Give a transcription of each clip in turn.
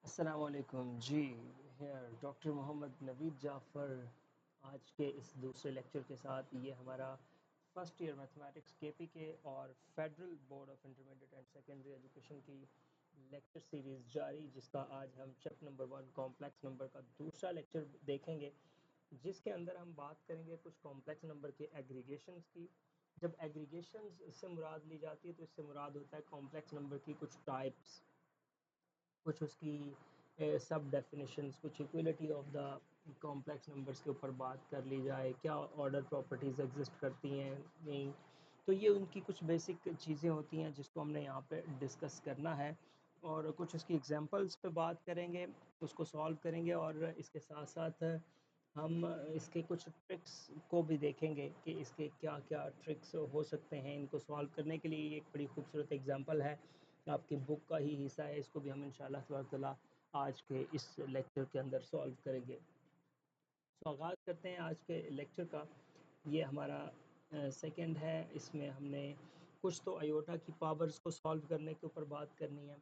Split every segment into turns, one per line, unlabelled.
अस्सलामुअलैकुम जी। Hair doctor Mohammad Naveed Jafar आज के इस दूसरे लेक्चर के साथ। ये हमारा फर्स्ट ईयर मैथमेटिक्स केपी के और federal board of intermediate and secondary education की लेक्चर सीरीज़ जारी, जिसका आज हम चैप्टर नंबर 1 कॉम्प्लेक्स नंबर का दूसरा लेक्चर देखेंगे, जिसके अंदर हम बात करेंगे कुछ कॉम्प्लेक्स नंबर के एग्रीगेशंस की। जब एग्रीगेशंस से मुराद ली जाती है तो इससे मुराद होता है कॉम्प्लेक्स नंबर की कुछ टाइप्स, कुछ उसकी सब डेफिनेशंस, कुछ equality of the complex numbers के ऊपर बात कर ली जाए, क्या ऑर्डर प्रॉपर्टीज़ एग्जिस्ट करती हैं नहीं। तो ये उनकी कुछ बेसिक चीज़ें होती हैं जिसको हमने यहाँ पे डिस्कस करना है, और कुछ उसकी एग्जांपल्स पे बात करेंगे, उसको सॉल्व करेंगे, और इसके साथ साथ हम इसके कुछ ट्रिक्स को भी देखेंगे कि इसके क्या क्या ट्रिक्स हो सकते हैं इनको सॉल्व करने के लिए। ये एक बड़ी खूबसूरत एग्जांपल है, आपकी बुक का ही हिस्सा है, इसको भी हम इंशाल्लाह तबारक ताला आज के इस लेक्चर के अंदर सॉल्व करेंगे। सो आगाज़ करते हैं आज के लेक्चर का। ये हमारा सेकंड है। इसमें हमने कुछ तो आयोटा की पावर्स को सॉल्व करने के ऊपर बात करनी है,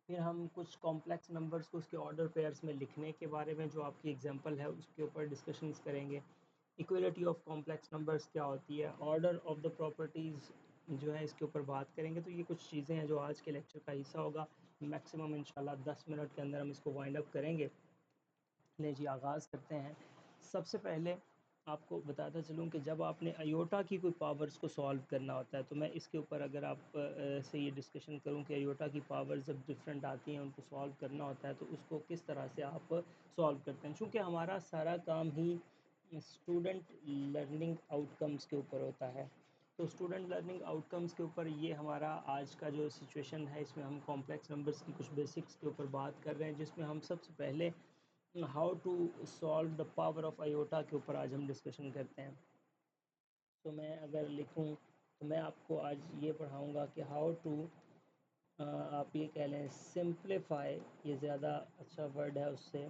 फिर हम कुछ कॉम्प्लेक्स नंबर्स को उसके ऑर्डर पेयर्स में लिखने के बारे में, जो आपकी एग्जांपल है उसके ऊपर डिस्कशंस करेंगे। इक्वलिटी ऑफ कॉम्प्लेक्स नंबर्स क्या होती है, ऑर्डर ऑफ द प्रॉपर्टीज़ जो है इसके ऊपर बात करेंगे। तो ये कुछ चीज़ें हैं जो आज के लेक्चर का हिस्सा होगा। मैक्सिमम इंशाल्लाह 10 मिनट के अंदर हम इसको वाइंड अप करेंगे। ले जी, आगाज़ करते हैं। सबसे पहले आपको बताता चलूँ कि जब आपने अयोटा की कोई पावर्स को सॉल्व करना होता है, तो मैं इसके ऊपर अगर आप से ये डिस्कशन करूँ कि अयोटा की पावर्स जब डिफरेंट आती हैं उनको सॉल्व करना होता है, तो उसको किस तरह से आप सॉल्व करते हैं। चूँकि हमारा सारा काम ही स्टूडेंट लर्निंग आउटकम्स के ऊपर होता है, तो स्टूडेंट लर्निंग आउटकम्स के ऊपर ये हमारा आज का जो सिचुएशन है, इसमें हम कॉम्प्लेक्स नंबर्स की कुछ बेसिक्स के ऊपर बात कर रहे हैं, जिसमें हम सबसे पहले how to solve the power of iota के ऊपर आज हम डिस्कशन करते हैं। तो मैं अगर लिखूं तो मैं आपको आज ये पढ़ाऊंगा कि हाउ टू, आप ये कह लें सिंप्लीफाई, ये ज़्यादा अच्छा वर्ड है उससे,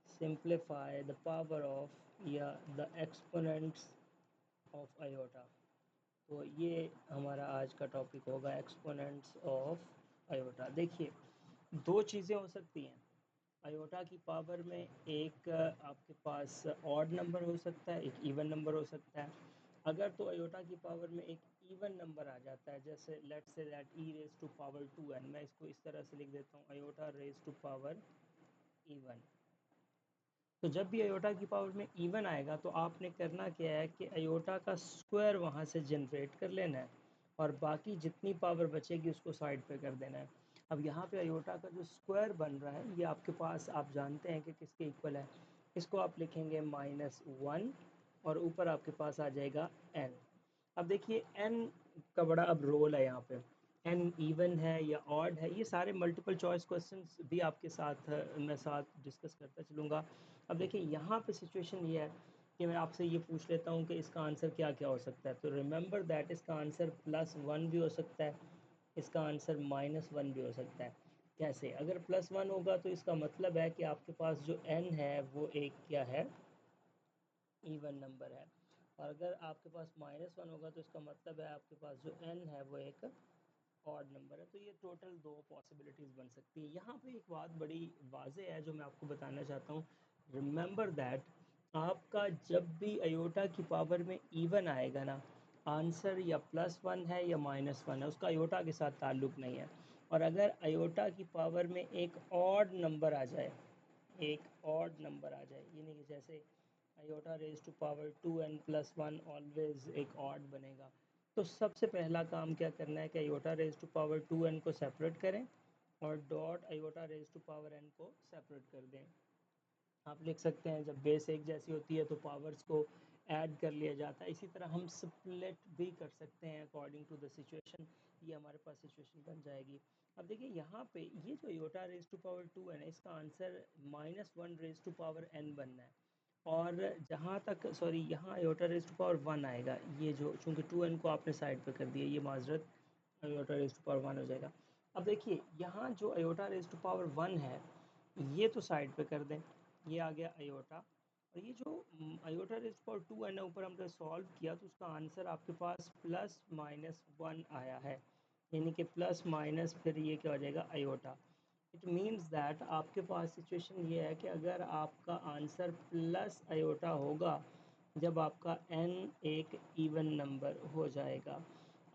सिंप्लीफाई द पावर ऑफ या द एक्सपोनेंट्स ऑफ आयोटा। तो ये हमारा आज का टॉपिक होगा, एक्सपोनेंट्स ऑफ आयोटा। देखिए, दो चीज़ें हो सकती हैं आयोटा की पावर में। एक आपके पास ऑड नंबर हो सकता है, एक इवन नंबर हो सकता है। अगर तो अयोटा की पावर में एक इवन नंबर आ जाता है, जैसे let's say that e raise to power 2n, मैं इसको इस तरह से लिख देता हूँ, iota raise to power even. तो जब भी अयोटा की पावर में इवन आएगा तो आपने करना क्या है कि अयोटा का स्क्वायर वहाँ से जनरेट कर लेना है, और बाकी जितनी पावर बचेगी उसको साइड पे कर देना है। अब यहाँ पे अयोटा का जो स्क्वायर बन रहा है, ये आपके पास, आप जानते हैं कि किसके इक्वल है। इसको आप लिखेंगे -1, और ऊपर आपके पास आ जाएगा n। अब देखिए n का बड़ा अब रोल है यहाँ पे, n इवन है या ऑड है, ये सारे मल्टीपल चॉइस क्वेश्चंस भी आपके साथ मैं साथ डिस्कस करता चलूँगा। अब देखिए यहाँ पे सिचुएशन ये है कि मैं आपसे ये पूछ लेता हूँ कि इसका आंसर क्या क्या हो सकता है। तो रिमेंबर दैट इसका आंसर +1 भी हो सकता है, इसका आंसर -1 भी हो सकता है। कैसे? अगर +1 होगा तो इसका मतलब है कि आपके पास जो n है वो एक क्या है, इवन नंबर है, और अगर आपके पास -1 होगा तो इसका मतलब है आपके पास जो n है वो एक ऑड नंबर है। तो ये टोटल दो पॉसिबिलिटीज़ बन सकती है। यहाँ पे एक बात बड़ी वाज़ेह है जो मैं आपको बताना चाहता हूँ। रिमेंबर दैट आपका जब भी अयोटा की पावर में इवन आएगा ना, आंसर या +1 है या -1 है, उसका अयोटा के साथ ताल्लुक़ नहीं है। और अगर अयोटा की पावर में एक ऑड नंबर आ जाए, एक ऑड नंबर आ जाए, यानी कि जैसे iota raise to power 2n + 1 always एक ऑड बनेगा, तो सबसे पहला काम क्या करना है कि iota raise to power 2n को सेपरेट करें, और dot iota raise to power n को सेपरेट कर दें। आप लिख सकते हैं जब बेस एक जैसी होती है तो पावर्स को ऐड कर लिया जाता है। इसी तरह हम स्प्लिट भी कर सकते हैं अकॉर्डिंग टू द सिचुएशन। ये हमारे पास सिचुएशन बन जाएगी। अब देखिए यहाँ पे ये जो aorta raise to power 2n है, इसका answer -1 raise to power n बनना है। और जहाँ तक, सॉरी, यहाँ अयोटा रेज टू पावर 1 आएगा, ये जो, चूँकि 2n को आपने साइड पे कर दिया, ये माजरत, अयोटा रेज टू पावर 1 हो जाएगा। अब देखिए यहाँ जो अयोटा रेज टू पावर 1 है, ये तो साइड पे कर दें, ये आ गया अयोटा। और ये जो aorta raise to power 2n है, ऊपर हमने सॉल्व किया तो उसका आंसर आपके पास +-1 आया है, यानी कि प्लस माइनस फिर ये क्या हो जाएगा, अयोटा। इट मीन्स दैट आपके पास सिचुएशन ये है कि अगर आपका आंसर प्लस आयोटा होगा जब आपका n एक इवन नंबर हो जाएगा,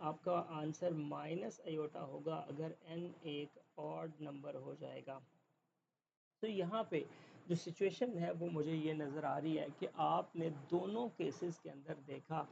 आपका आंसर माइनस आयोटा होगा अगर n एक ऑड नंबर हो जाएगा। तो यहाँ पे जो सिचुएशन है वो मुझे ये नज़र आ रही है कि आपने दोनों केसेस के अंदर देखा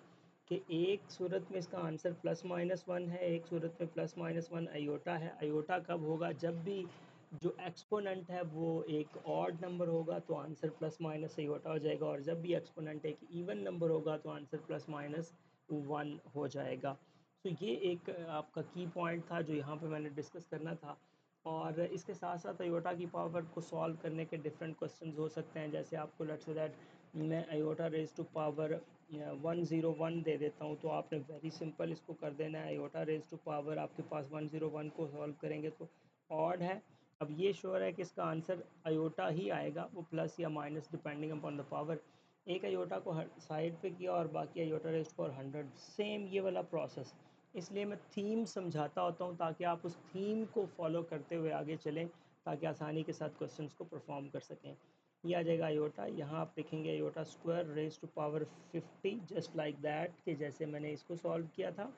कि एक सूरत में इसका आंसर प्लस माइनस वन है, एक सूरत में प्लस माइनस वन अयोटा है। अयोटा कब होगा? जब भी जो एक्सपोनेंट है वो एक ऑड नंबर होगा तो आंसर प्लस माइनस अयोटा हो जाएगा, और जब भी एक्सपोनेंट एक इवन नंबर होगा तो आंसर प्लस माइनस वन हो जाएगा। तो ये एक आपका की पॉइंट था जो यहाँ पे मैंने डिस्कस करना था। और इसके साथ साथ अयोटा की पावर को सॉल्व करने के डिफरेंट क्वेश्चंस हो सकते हैं। जैसे आपको लेट्स से दैट मैं अयोटा रेज टू पावर 101 दे देता हूँ, तो आपने वेरी सिंपल इसको कर देना है। अयोटा रेज टू पावर आपके पास 101 को सॉल्व करेंगे तो ऑड है। अब ये श्योर है कि इसका आंसर अयोटा ही आएगा, वो प्लस या minus depending upon the power. एक अयोटा को हर साइड पे किया और बाकी iota raise to power 100, same ये वाला प्रोसेस। इसलिए मैं थीम समझाता होता हूँ ताकि आप उस थीम को फॉलो करते हुए आगे चलें, ताकि आसानी के साथ क्वेश्चंस को परफॉर्म कर सकें। ये आ जाएगा अयोटा। यहाँ आप लिखेंगे iota square raise to power 50, just like that कि जैसे मैंने इसको सॉल्व किया था।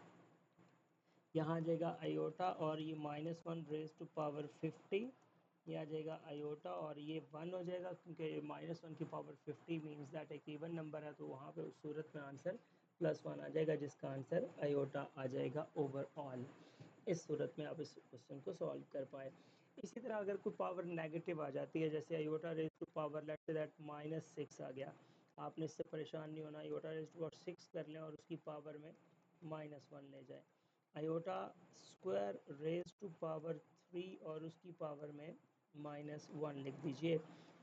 यहाँ आ जाएगा अयोटा और ये minus one raise to power 50। ये आ जाएगा अयोटा और ये वन हो जाएगा, क्योंकि माइनस वन की पावर 50 मीन्स दैट एक इवन नंबर है, तो वहाँ पे उस सूरत में आंसर प्लस वन आ जाएगा, जिसका आंसर अयोटा आ जाएगा ओवरऑल। इस सूरत में आप इस क्वेश्चन को सॉल्व कर पाए। इसी तरह अगर कोई पावर नेगेटिव आ जाती है, जैसे iota raise to power let's say that minus six आ गया, आपने इससे परेशान नहीं होना। Iota raise to power six कर लें और उसकी पावर में माइनस वन ले जाए। Iota square raise to power three और उसकी पावर में माइनस वन लिख दीजिए।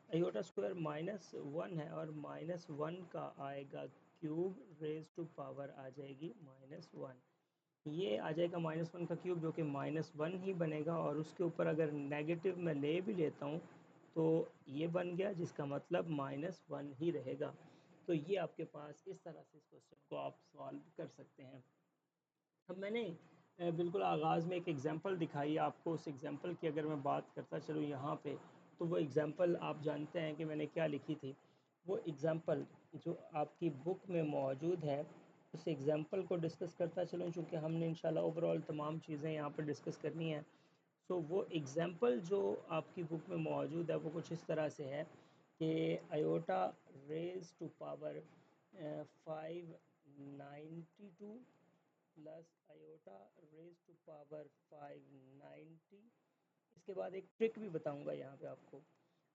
अयोटा स्क्वायर माइनस वन है और माइनस वन का आएगा क्यूब, रेज टू पावर आ जाएगी माइनस वन। ये आ जाएगा माइनस वन का क्यूब, जो कि माइनस वन ही बनेगा, और उसके ऊपर अगर नेगेटिव मैं ले भी लेता हूँ तो ये बन गया, जिसका मतलब माइनस वन ही रहेगा। तो ये आपके पास इस तरह से इस क्वेश्चन को आप सॉल्व कर सकते हैं। अब मैंने बिल्कुल आगाज़ में एक एग्ज़ाम्पल दिखाई आपको। उस एग्ज़ाम्पल की अगर मैं बात करता चलूँ यहाँ पे, तो वो एग्ज़ाम्पल आप जानते हैं कि मैंने क्या लिखी थी। वो एग्ज़ाम्पल जो आपकी बुक में मौजूद है, उस एग्ज़ाम्पल को डिस्कस करता चलूँ, चूँकि हमने इंशाल्लाह ओवरऑल तमाम चीज़ें यहाँ पर डिस्कस करनी है। सो वो एग्ज़ाम्पल जो आपकी बुक में मौजूद है वो कुछ इस तरह से है कि iota raise to power 592 plus iota raise to power 590। इसके बाद एक ट्रिक भी बताऊंगा यहाँ पे आपको।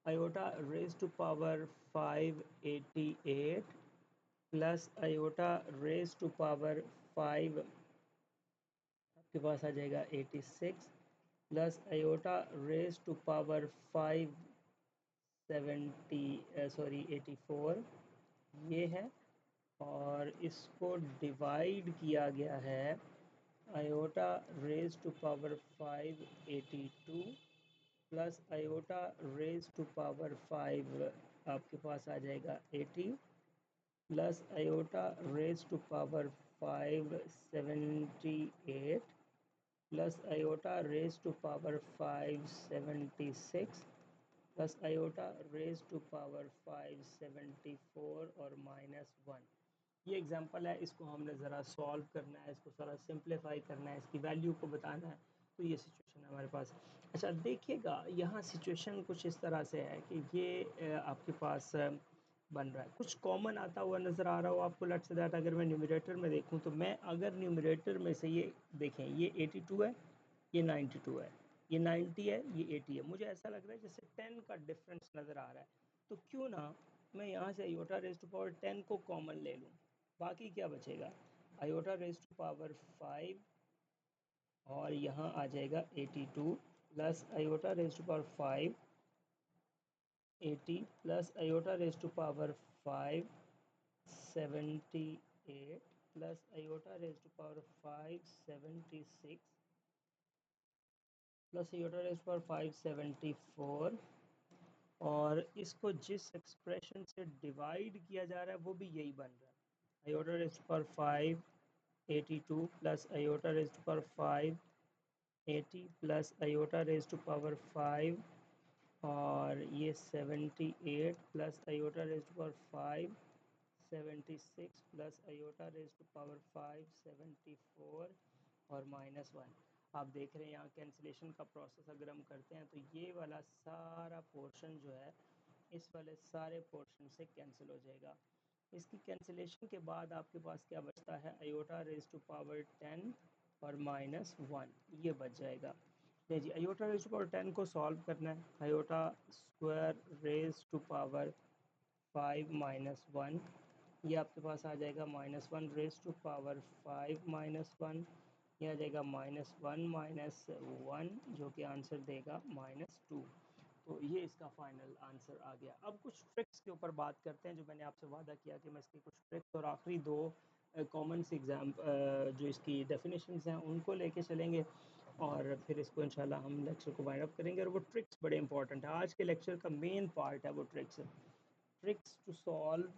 Iota raise to power 588 plus iota raise to power 5 आपके पास आ जाएगा 86 plus iota raise to power 84 ये है। और इसको डिवाइड किया गया है iota raise to power 582 plus iota raise to power 5 आपके पास आ जाएगा 80 plus iota raise to power 578 plus iota raise to power 576 plus iota raise to power 574 और माइनस वन। ये एग्जांपल है, इसको हमने ज़रा सॉल्व करना है, इसको ज़रा सिंप्लीफाई करना है, इसकी वैल्यू को बताना है। तो ये सिचुएशन है हमारे पास। अच्छा देखिएगा, यहाँ सिचुएशन कुछ इस तरह से है कि ये आपके पास बन रहा है, कुछ कॉमन आता हुआ नज़र आ रहा हो आपको। लेट्स से दैट अगर मैं न्यूमरेटर में देखूँ, तो मैं अगर न्यूमरेटर में से ये देखें, ये 82 है, ये 92 है, ये 90 है, ये 80 है, मुझे ऐसा लग रहा है जैसे 10 का डिफरेंस नज़र आ रहा है। तो क्यों ना मैं यहाँ से अयोटा रेज टू पावर 10 को कॉमन ले लूँ। बाकी क्या बचेगा? अयोटा रेज टू पावर 5 और यहाँ आ जाएगा 82 plus iota raise to power 5 80 plus iota raise to power 5 78 plus iota raise to power 5 76 plus iota raise to power 574। और इसको जिस एक्सप्रेशन से डिवाइड किया जा रहा है वो भी यही बन रहा है। Iota raise to power 5 82 plus iota raise to power 5 80 plus iota raise to power 5 और ये 78 plus iota raise to power 5 76 plus iota raise to power 5 74 और -1। आप देख रहे हैं यहाँ कैंसिलेशन का प्रोसेस अगर हम करते हैं तो ये वाला सारा पोर्शन जो है इस वाले सारे पोर्शन से कैंसिल हो जाएगा। इसकी कैंसिलेशन के बाद आपके पास क्या बचता है, आयोटा रेज टू पावर 10 और -1 ये बच जाएगा। नहीं जी, आयोटा रेज टू पावर 10 को सॉल्व करना है। Iota square raise to power 5 -1, ये आपके पास आ जाएगा -1 रेज टू पावर 5 -1, ये आ जाएगा -1 जो कि आंसर देगा -2। तो ये इसका फाइनल आंसर आ गया। अब कुछ ट्रिक्स के ऊपर बात करते हैं, जो मैंने आपसे वादा किया कि मैं इसकी कुछ ट्रिक्स और आखिरी दो कॉमन से एग्जाम जो इसकी डेफिनेशंस हैं उनको लेके चलेंगे और फिर इसको इंशाल्लाह हम लेक्चर को वाइंड अप करेंगे। और वो ट्रिक्स बड़े इंपॉर्टेंट है, आज के लेक्चर का मेन पार्ट है वो tricks. Tricks to solve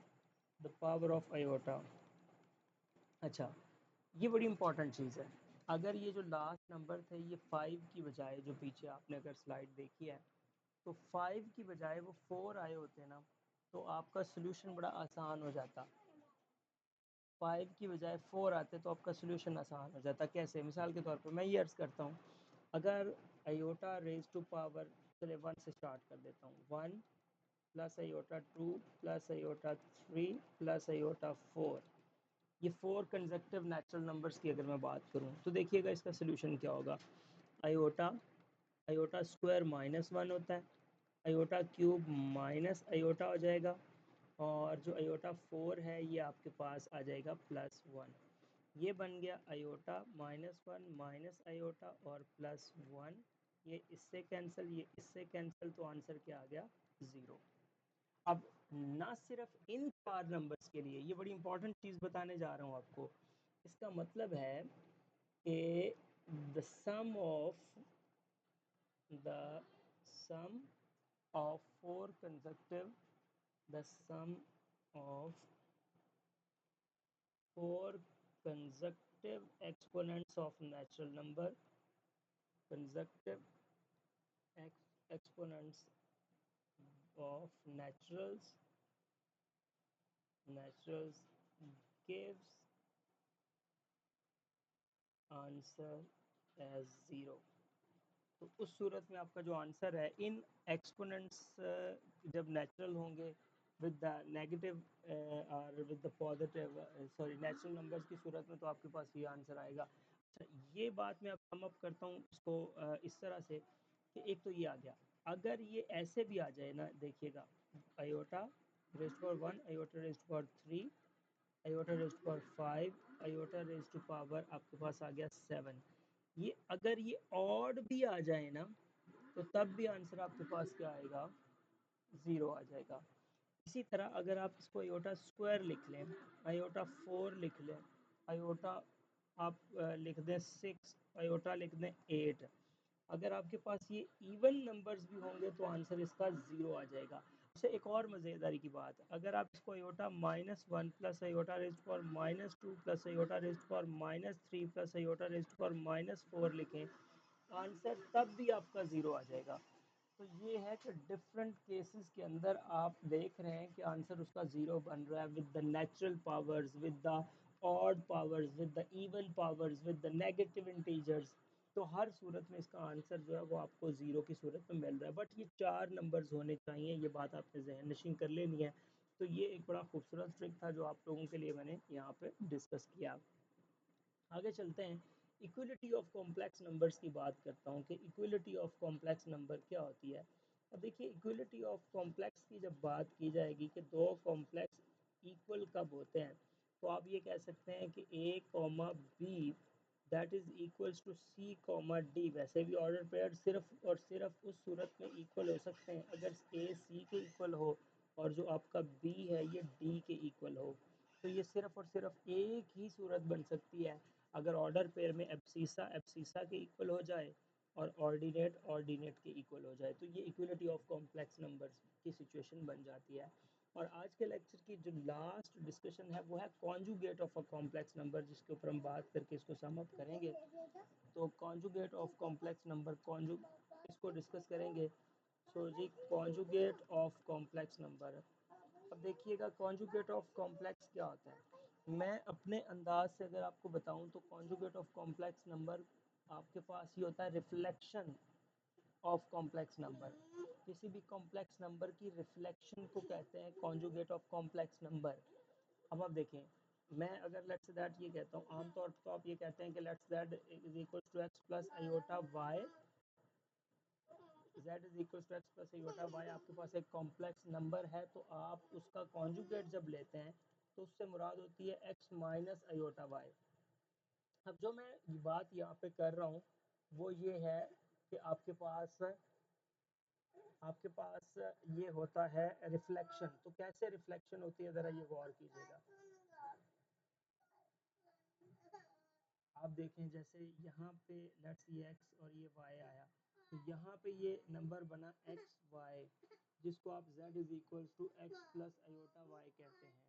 the power of iota. अच्छा, ये बड़ी इंपॉर्टेंट चीज़ है। अगर ये जो लास्ट नंबर थे ये 5 की बजाय, जो पीछे आपने अगर स्लाइड देखी है, तो 5 की बजाय वो 4 आए होते ना, तो आपका सोल्यूशन बड़ा आसान हो जाता। 5 की बजाय 4 आते तो आपका सोल्यूशन आसान हो जाता। कैसे? मिसाल के तौर पे मैं ये अर्ज़ करता हूँ, अगर आयोटा रेज टू पावर, चले 1 से स्टार्ट कर देता हूँ, 1 plus iota 2 plus iota 3 plus iota 4, ये 4 कंसेक्टिव नेचुरल नंबर्स की अगर मैं बात करूँ तो देखिएगा इसका सोल्यूशन क्या होगा। आयोटा आयोटा स्क्वायर -1 होता है, आयोटा क्यूब माइनस आयोटा हो जाएगा, और जो आयोटा 4 है ये आपके पास आ जाएगा +1। ये बन गया आयोटा -1 माइनस आयोटा और +1। ये इससे कैंसिल, ये इससे कैंसिल, तो आंसर क्या आ गया? 0। अब ना सिर्फ इन 4 नंबर्स के लिए, ये बड़ी इंपॉर्टेंट चीज़ बताने जा रहा हूँ आपको। इसका मतलब है कि the sum of the sum of four consecutive the sum of four consecutive exponents of natural number, consecutive exponents of naturals gives answer as 0। तो उस सूरत में आपका जो आंसर है, इन एक्सपोनेंट्स जब नेचुरल होंगे विद द नेगेटिव और with the positive, sorry natural numbers की सूरत में, तो आपके पास ये आंसर आएगा। अच्छा, ये बात मैं अब सम अप करता हूँ इसको इस तरह से कि एक तो ये आ गया, अगर ये ऐसे भी आ जाए ना, देखिएगा iota raise to power 1, iota raise to power 3, iota raise to power 5, iota raise to power आपके पास आ गया 7। ये अगर ये ऑड भी आ जाए ना, तो तब भी आंसर आपके पास क्या आएगा? 0 आ जाएगा। इसी तरह अगर आप इसको आयोटा स्क्वायर लिख लें, आयोटा 4 लिख लें, आयोटा आप लिख दें 6, आयोटा लिख दें 8, अगर आपके पास ये इवन नंबर्स भी होंगे तो आंसर इसका 0 आ जाएगा। अच्छा, एक और मज़ेदारी की बात, अगर आप इसको iota -1 plus iota raise to power -2 plus iota raise to power -3 plus iota raise to power -4 लिखें, आंसर तब भी आपका 0 आ जाएगा। तो ये है कि डिफरेंट केसेस के अंदर आप देख रहे हैं कि आंसर उसका 0 बन रहा है with the natural powers, with the odd powers, with the even powers, with the negative integers. तो हर सूरत में इसका आंसर जो है वो आपको 0 की सूरत में मिल रहा है। बट ये 4 नंबर्स होने चाहिए, ये बात आपने जहन नशीन कर लेनी है। तो ये एक बड़ा खूबसूरत ट्रिक था जो आप लोगों के लिए मैंने यहाँ पे डिस्कस किया। आगे चलते हैं, इक्वलिटी ऑफ कॉम्प्लेक्स नंबर्स की बात करता हूँ कि इक्वलिटी ऑफ कॉम्प्लेक्स नंबर क्या होती है। अब देखिए, इक्वलिटी ऑफ कॉम्प्लेक्स की जब बात की जाएगी कि दो कॉम्प्लेक्स इक्वल कब होते हैं, तो आप ये कह सकते हैं कि A comma B that is equals to C comma D. वैसे भी ऑर्डर पेयर सिर्फ और सिर्फ उस सूरत में इक्वल हो सकते हैं अगर ए सी के इक्वल हो और जो आपका बी है ये डी के इक्वल हो। तो ये सिर्फ और सिर्फ एक ही सूरत बन सकती है अगर ऑर्डर पेयर में एब्सिसा के इक्वल हो जाए और ऑर्डिनेट ऑर्डिनेट के इक्वल हो जाए, तो ये इक्वलिटी ऑफ कॉम्प्लेक्स नंबर्स की सिचुएशन बन जाती है। और आज के लेक्चर की जो लास्ट डिस्कशन है वो है conjugate of a complex number, जिसके ऊपर हम बात करके इसको सम अप करेंगे। तो कॉन्जुगेट ऑफ कॉम्प्लेक्स नंबर इसको डिस्कस करेंगे। सो जी, कॉन्जुगेट ऑफ कॉम्प्लेक्स नंबर। अब देखिएगा कॉन्जुगेट ऑफ कॉम्प्लेक्स क्या होता है। मैं अपने अंदाज से अगर आपको बताऊं तो कॉन्जुगेट ऑफ कॉम्प्लेक्स नंबर आपके पास ये होता है रिफ्लेक्शन ऑफ कॉम्प्लेक्स नंबर। किसी भी कॉम्प्लेक्स नंबर की रिफ्लेक्शन को कहते हैं कॉन्जुगेट ऑफ कॉम्प्लेक्स नंबर। अब आप देखें, मैं अगर लेट्स दैट ये कहता हूँ, आमतौर पर तो आप ये कहते हैं कि let's that is equal to x plus iota y, z is equal to x plus iota y आपके पास एक कॉम्प्लेक्स नंबर है, तो आप उसका कॉन्जुगेट जब लेते हैं तो उससे मुराद होती है x माइनस आयोटा वाई। अब जो मैं बात यहाँ पे कर रहा हूँ वो ये है कि आपके पास ये होता है रिफ्लेक्शन। तो कैसे रिफ्लेक्शन होती है, ज़रा ये गौर कीजिएगा। आप देखें जैसे यहाँ पे लेट्स ये x और ये y आया, तो यहाँ पे ये नंबर बना एक्स वाई, जिसको आप z is equal to x plus iota y कहते हैं।